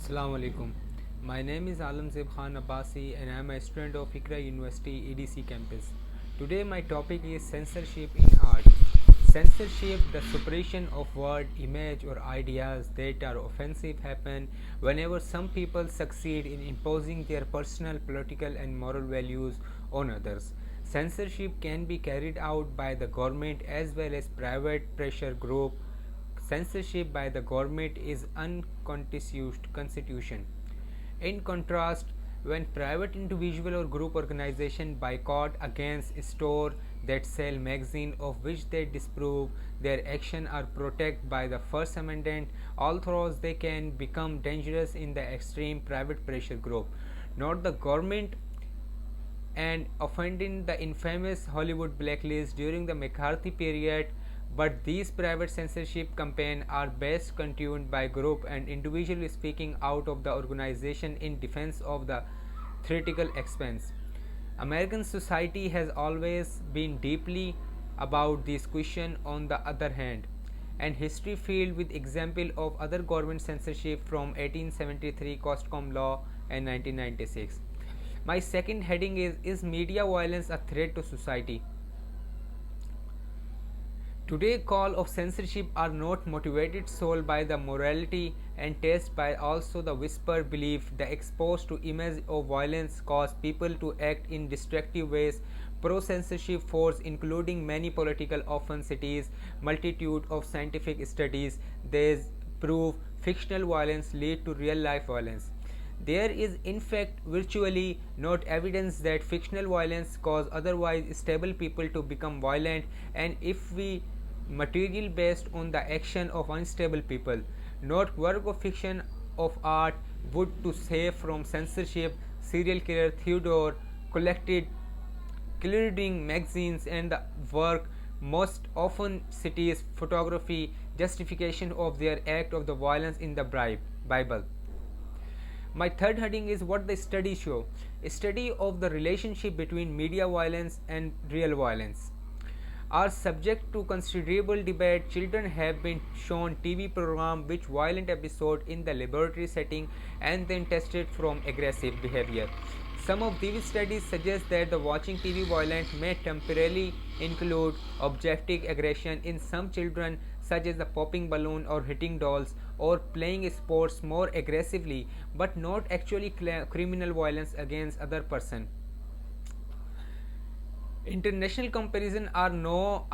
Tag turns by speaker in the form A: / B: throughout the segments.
A: Assalamu alaikum. My name is Alamzeb Khan Abbasi and I am a student of Ikra University EDC campus. Today my topic is censorship in art. Censorship, the suppression of word, image or ideas that are offensive happen whenever some people succeed in imposing their personal, political and moral values on others. Censorship can be carried out by the government as well as private pressure group. Censorship by the government is unconstitutional. In contrast, when private individual or group organization boycott against store that sell magazine of which they disapprove, their action are protected by the First Amendment, although they can become dangerous in the extreme private pressure group. Not the government and offending the infamous Hollywood blacklist during the McCarthy period, but these private censorship campaigns are best continued by group and individually speaking out of the organization in defense of the theoretical expense. American society has always been deeply about this question on the other hand, and history filled with example of other government censorship from 1873 Costcom law and 1996. My second heading is media violence a threat to society? Today call of censorship are not motivated solely by the morality and taste by also the whisper belief the exposed to image of violence cause people to act in destructive ways. Pro censorship force including many political offensives, multitude of scientific studies they prove fictional violence lead to real life violence. There is in fact virtually not evidence that fictional violence cause otherwise stable people to become violent, and if we material based on the action of unstable people, not work of fiction of art would to save from censorship. Serial killer Theodore collected including magazines and the work most often cites photography justification of their act of the violence in the Bible. My third heading is what the studies show. A study of the relationship between media violence and real violence are subject to considerable debate. Children have been shown TV program which violent episode in the laboratory setting and then tested from aggressive behavior. Some of these studies suggest that the watching TV violence may temporarily include objective aggression in some children, such as the popping balloon or hitting dolls or playing sports more aggressively, but not actually criminal violence against other person. International comparison are no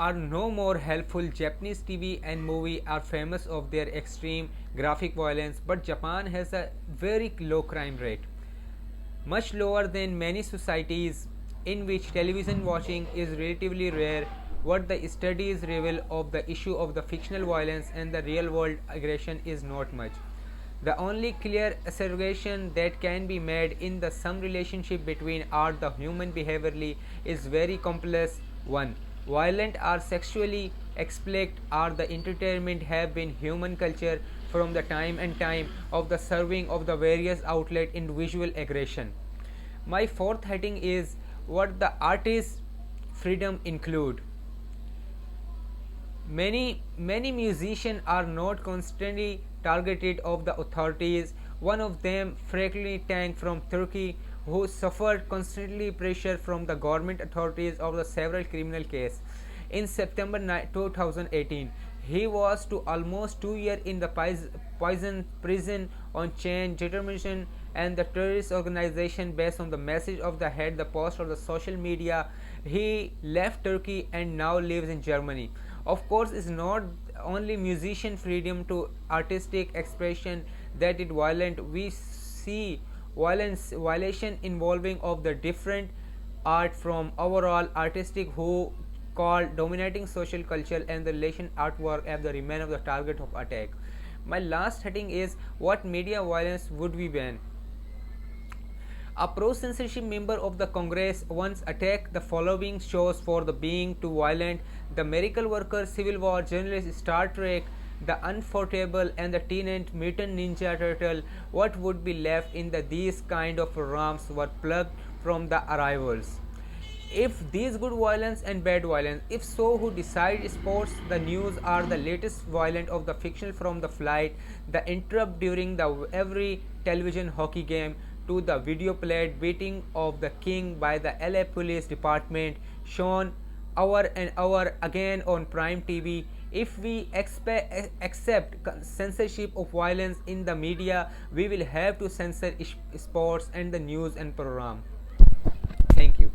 A: more helpful. Japanese TV and movie are famous of their extreme graphic violence, but Japan has a very low crime rate, much lower than many societies in which television watching is relatively rare. What the studies reveal of the issue of the fictional violence and the real world aggression is not much. The only clear association that can be made in the some relationship between art the human behaviorally is very complex one. Violent or sexually explicit art the entertainment have been human culture from the time and time of the serving of the various outlet in visual aggression. My fourth heading is what the artist freedom include. Many musicians are not constantly targeted of the authorities. One of them, Franklin Tank from Turkey, who suffered constantly pressure from the government authorities of the several criminal cases. In September 2018, he was to almost 2 years in the poison prison on chain determination and the terrorist organization based on the message of the head the post of the social media. He left Turkey and now lives in Germany. Of course, it's not only musician freedom to artistic expression that is violent. We see violence violation involving of the different art from overall artistic who call dominating social culture and the relation artwork as the remain of the target of attack. My last heading is what media violence would we ban. A pro-censorship member of the Congress once attacked the following shows for the being too violent: The Miracle Worker, Civil War, journalist, Star Trek, The Unforgettable, and the Teenage Mutant Ninja Turtle. What would be left in these kind of realms were plucked from the arrivals. If these good violence and bad violence, if so, who decide sports, the news, are the latest violent of the fictional from the flight, the interrupt during the every television hockey game to the video played beating of the king by the LA Police Department shown hour and hour again on Prime TV. If we accept censorship of violence in the media, we will have to censor sports and the news and program. Thank you.